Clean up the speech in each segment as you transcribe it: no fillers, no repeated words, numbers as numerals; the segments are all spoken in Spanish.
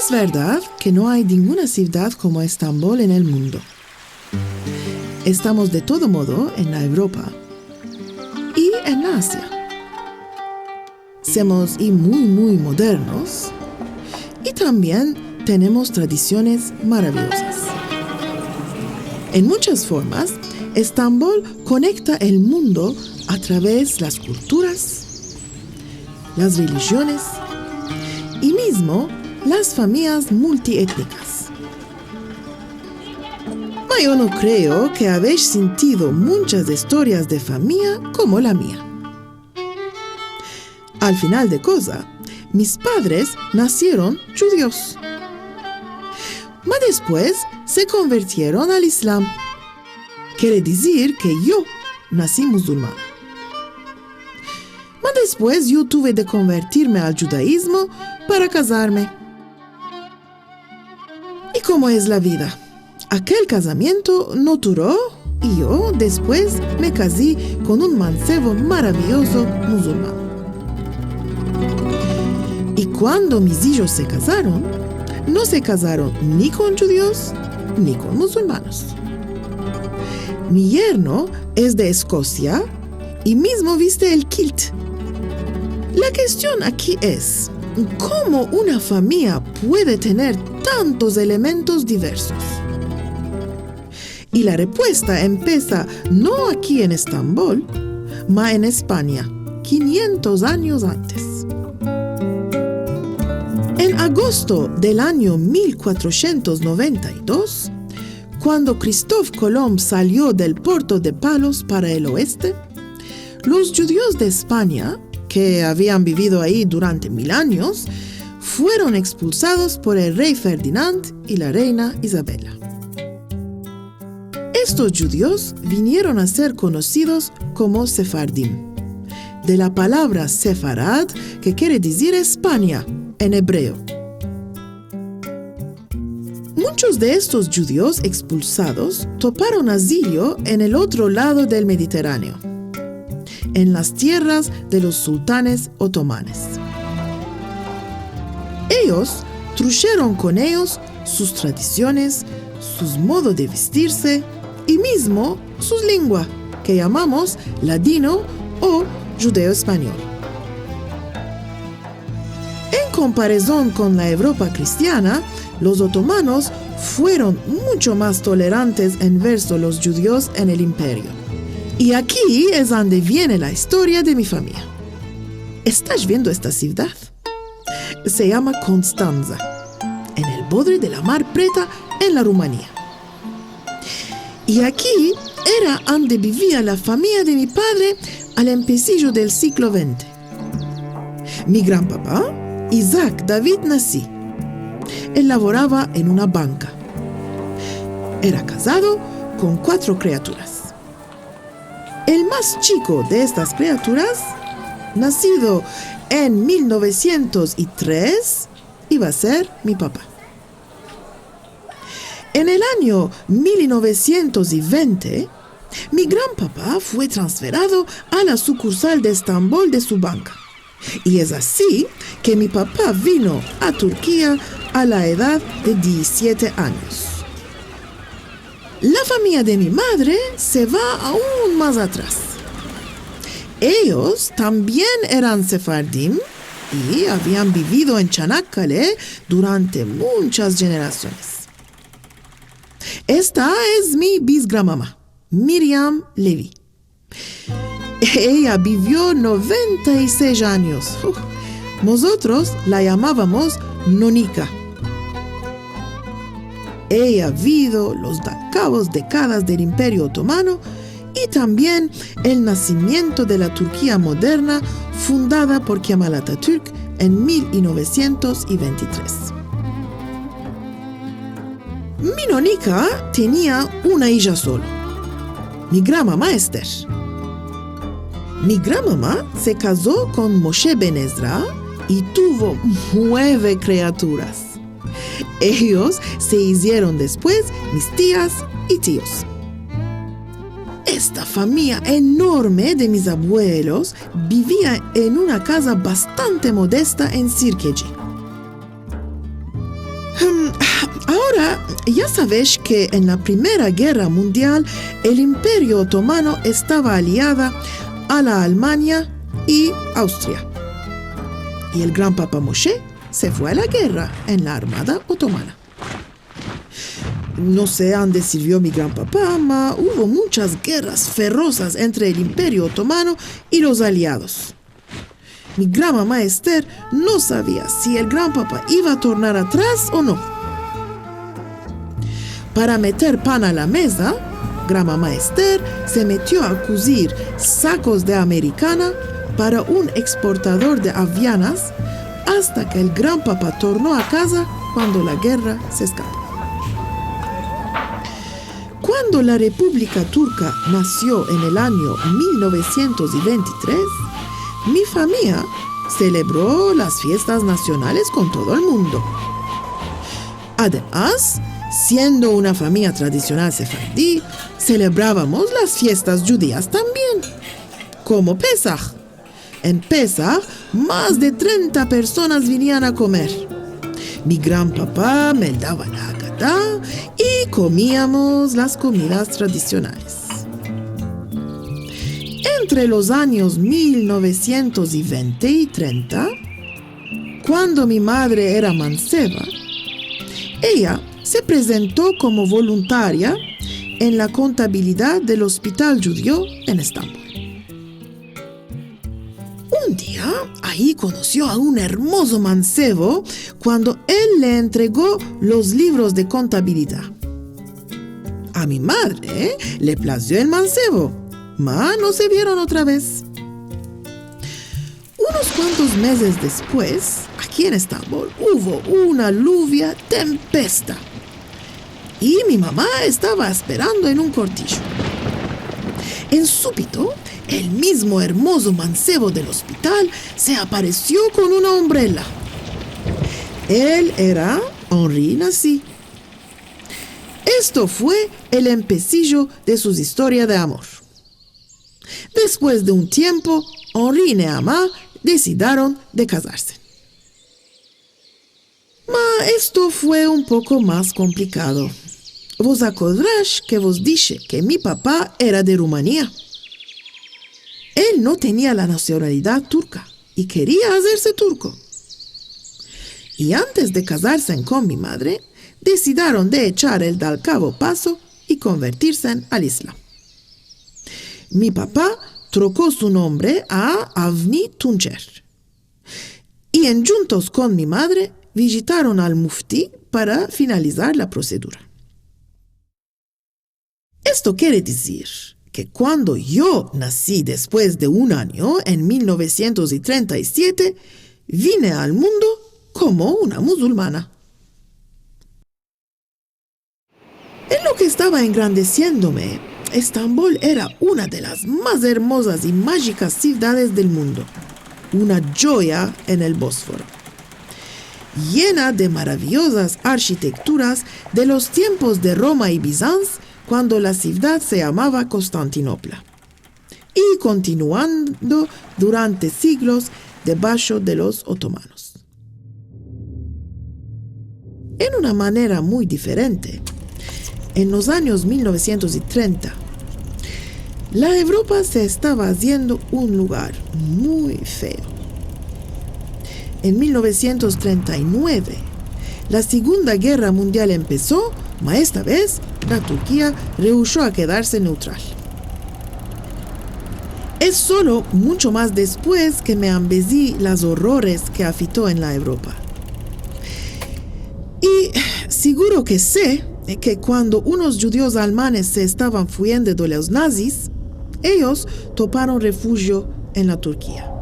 Es verdad que no hay ninguna ciudad como Estambul en el mundo. Estamos de todo modo en la Europa y en Asia. Somos muy modernos y también tenemos tradiciones maravillosas. En muchas formas, Estambul conecta el mundo a través de las culturas, las religiones y mismo las familias multiétnicas. Pero yo no creo que habéis sentido muchas historias de familia como la mía. Al final de cosas, mis padres nacieron judíos. Mas después se convirtieron al Islam. Quiere decir que yo nací musulmana. Mas después yo tuve de convertirme al judaísmo para casarme. ¿Y cómo es la vida? Aquel casamiento no duró y yo después me casé con un mancebo maravilloso musulmán. Y cuando mis hijos se casaron, no se casaron ni con judíos ni con musulmanes. Mi yerno es de Escocia y mismo viste el kilt. La cuestión aquí es, ¿cómo una familia puede tener tantos elementos diversos? Y la respuesta empieza no aquí en Estambul, mas en España, 500 años antes. En agosto del año 1492, cuando Cristóbal Colón salió del puerto de Palos para el oeste, los judíos de España, que habían vivido ahí durante 1000 años, fueron expulsados por el rey Ferdinand y la reina Isabela. Estos judíos vinieron a ser conocidos como sefardim, de la palabra sefarad, que quiere decir España en hebreo. Muchos de estos judíos expulsados toparon asilo en el otro lado del Mediterráneo, en las tierras de los sultanes otomanes. Ellos trajeron con ellos sus tradiciones, sus modos de vestirse y mismo sus lenguas, que llamamos ladino o judeo-español. En comparación con la Europa cristiana, los otomanos fueron mucho más tolerantes en verso los judíos en el imperio. Y aquí es donde viene la historia de mi familia. ¿Estás viendo esta ciudad? Se llama Constanza, en el borde de la Mar Preta, en la Rumanía. Y aquí era donde vivía la familia de mi padre al empecillo del siglo XX. Mi gran papá, Isaac David Nassi, él laboraba en una banca. Era casado con 4 criaturas. El más chico de estas criaturas, nacido en 1903, iba a ser mi papá. En el año 1920, mi gran papá fue transferido a la sucursal de Estambul de su banca. Y es así que mi papá vino a Turquía a la edad de 17 años. La familia de mi madre se va aún más atrás. Ellos también eran sefardim y habían vivido en Çanakkale durante muchas generaciones. Esta es mi bisgramamá, Miriam Levy. Ella vivió 96 años. Nosotros la llamábamos Nonica. Ella ha vivido los cabos décadas del Imperio Otomano y también el nacimiento de la Turquía moderna fundada por Kemal Atatürk en 1923. Mi Nonica tenía una hija solo, mi granmamá Esther. Mi granmamá se casó con Moshe Ben Ezra y tuvo 9 criaturas. Ellos se hicieron después mis tías y tíos. Esta familia enorme de mis abuelos vivía en una casa bastante modesta en Sirkeci. Ya sabes que en la Primera Guerra Mundial el Imperio Otomano estaba aliada a la Alemania y Austria. Y el Gran Papa Moshe se fue a la guerra en la Armada Otomana. No sé a dónde sirvió mi Gran Papá, pero hubo muchas guerras ferozas entre el Imperio Otomano y los aliados. Mi Gran Mamá Esther no sabía si el Gran Papá iba a tornar atrás o no. Para meter pan a la mesa, Gran Mamá Esther se metió a cosir sacos de americana para un exportador de avellanas hasta que el Gran Papá tornó a casa cuando la guerra se escapó. Cuando la República Turca nació en el año 1923, mi familia celebró las fiestas nacionales con todo el mundo. Además, siendo una familia tradicional sefardí, celebrábamos las fiestas judías también, como Pesaj. En Pesaj, más de 30 personas venían a comer. Mi gran papá me daba la haggadá y comíamos las comidas tradicionales. Entre los años 1920 y 30, cuando mi madre era manceba, ella se presentó como voluntaria en la contabilidad del hospital judío en Estambul. Un día, ahí conoció a un hermoso mancebo cuando él le entregó los libros de contabilidad. A mi madre le plació el mancebo, mas no se vieron otra vez. Unos cuantos meses después, aquí en Estambul, hubo una lluvia tempesta. Y mi mamá estaba esperando en un cortillo. En súbito, el mismo hermoso mancebo del hospital se apareció con una ombrela. Él era Henri Nassy. Esto fue el empecillo de su historia de amor. Después de un tiempo, Henri y Neama decidieron de casarse. Mas esto fue un poco más complicado. Vos acordás que vos dije que mi papá era de Rumanía. Él no tenía la nacionalidad turca y quería hacerse turco. Y antes de casarse con mi madre, decidieron de echar el del cabo paso y convertirse al Islam. Mi papá trocó su nombre a Avni Tuncer. Y juntos con mi madre visitaron al Mufti para finalizar la procedura. Esto quiere decir que cuando yo nací después de un año, en 1937, vine al mundo como una musulmana. En lo que estaba engrandeciéndome, Estambul era una de las más hermosas y mágicas ciudades del mundo, una joya en el Bósforo, llena de maravillosas arquitecturas de los tiempos de Roma y Bizancio, cuando la ciudad se llamaba Constantinopla, y continuando durante siglos debajo de los otomanos. En una manera muy diferente, en los años 1930, la Europa se estaba haciendo un lugar muy feo. En 1939, la Segunda Guerra Mundial empezó, mas esta vez la Turquía rehusó a quedarse neutral. Es solo mucho más después que me ambezí los horrores que afectó en la Europa. Y seguro que sé que cuando unos judíos alemanes se estaban huyendo de los nazis, ellos toparon refugio en la Turquía.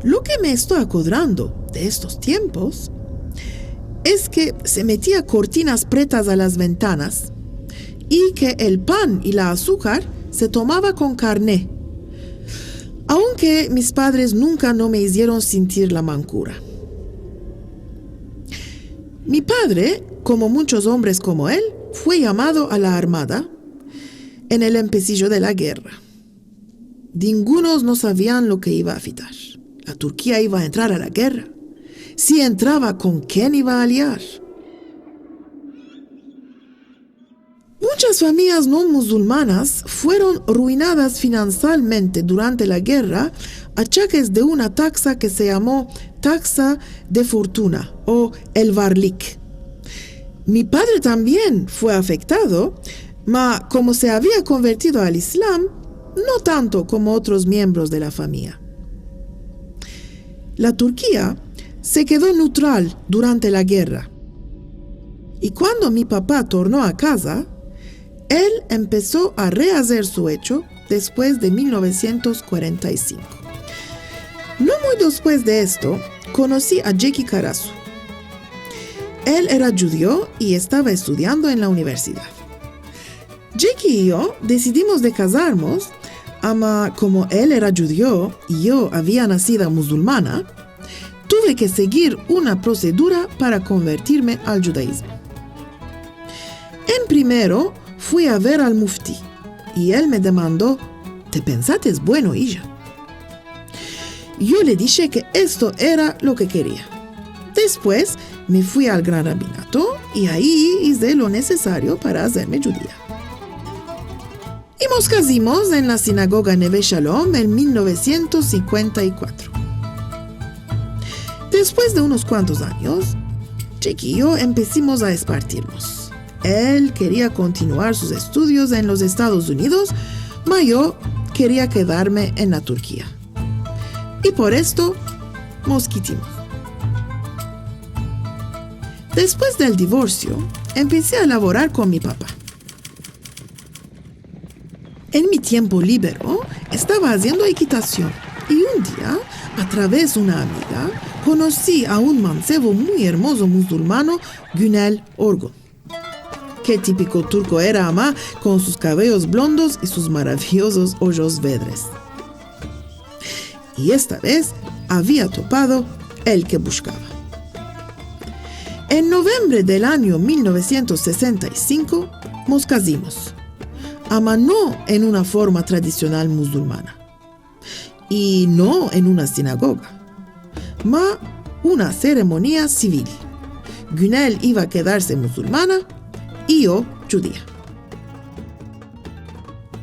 Lo que me estoy acordando de estos tiempos es que se metía cortinas pretas a las ventanas y que el pan y la azúcar se tomaba con carné, aunque mis padres nunca no me hicieron sentir la mancura. Mi padre, como muchos hombres como él, fue llamado a la armada en el empecillo de la guerra. Ningunos no sabían lo que iba a afectar. La Turquía iba a entrar a la guerra. Si entraba, ¿con quién iba a aliar? Muchas familias no musulmanas fueron arruinadas financieramente durante la guerra a achaques de una taxa que se llamó taxa de fortuna o el varlik. Mi padre también fue afectado, mas como se había convertido al Islam, no tanto como otros miembros de la familia. La Turquía se quedó neutral durante la guerra. Y cuando mi papá tornó a casa, él empezó a rehacer su hecho después de 1945. No muy después de esto, conocí a Jackie Karasu. Él era judío y estaba estudiando en la universidad. Jackie y yo decidimos de casarnos, ama como él era judío y yo había nacido musulmana, tuve que seguir una procedura para convertirme al judaísmo. En primero, fui a ver al mufti y él me demandó, ¿te pensaste es bueno, hija? Yo le dije que esto era lo que quería. Después me fui al gran rabinato y ahí hice lo necesario para hacerme judía. Y nos casamos en la sinagoga Neve Shalom en 1954. Después de unos cuantos años, Jackie y yo empezamos a esparcirnos. Él quería continuar sus estudios en los Estados Unidos, mas yo quería quedarme en la Turquía. Y por esto nos quitimos. Después del divorcio, empecé a laborar con mi papá. En mi tiempo libre, estaba haciendo equitación y un día, a través de una amiga, conocí a un mancebo muy hermoso musulmano, Günel Orgun. Qué típico turco era, ama, con sus cabellos blondos y sus maravillosos ojos verdes. Y esta vez había topado el que buscaba. En noviembre del año 1965 nos casamos, ama no en una forma tradicional musulmana y no en una sinagoga, ma una ceremonia civil. Günel iba a quedarse musulmana y yo judía.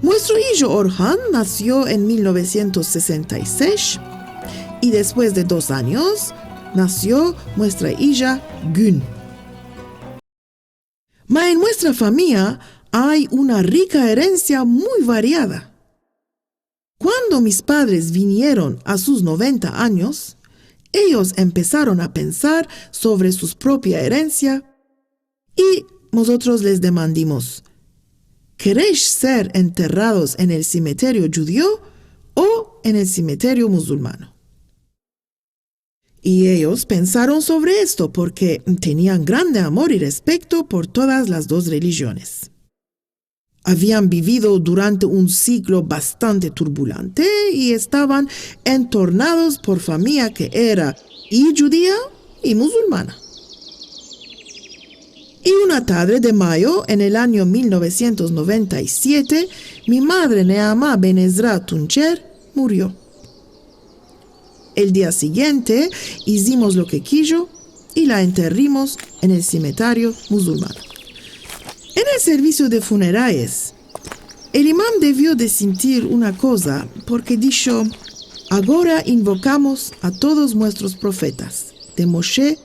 Nuestro hijo Orhan nació en 1966 y después de 2 años nació nuestra hija Gün. Ma en nuestra familia hay una rica herencia muy variada. Cuando mis padres vinieron a sus 90 años, ellos empezaron a pensar sobre su propia herencia y nosotros les demandamos, ¿queréis ser enterrados en el cementerio judío o en el cementerio musulmano? Y ellos pensaron sobre esto porque tenían grande amor y respeto por todas las 2 religiones. Habían vivido durante un siglo bastante turbulente y estaban entornados por familia que era y judía y musulmana. Y una tarde de mayo, en el año 1997, mi madre Neama Ben Ezra Tuncer murió. El día siguiente hicimos lo que quiso y la enterramos en el cementerio musulmán. En el servicio de funerales, el imán debió de sentir una cosa porque dijo, ahora invocamos a todos nuestros profetas, de Moshe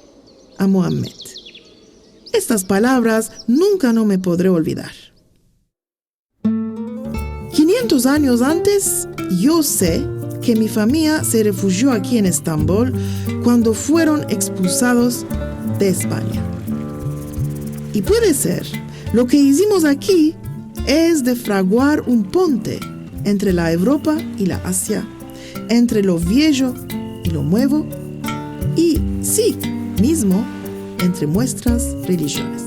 a Mohammed. Estas palabras nunca no me podré olvidar. 500 años antes, yo sé que mi familia se refugió aquí en Estambul cuando fueron expulsados de España. Y puede ser, lo que hicimos aquí es de fraguar un puente entre la Europa y la Asia, entre lo viejo y lo nuevo, y sí, mismo, entre nuestras religiones.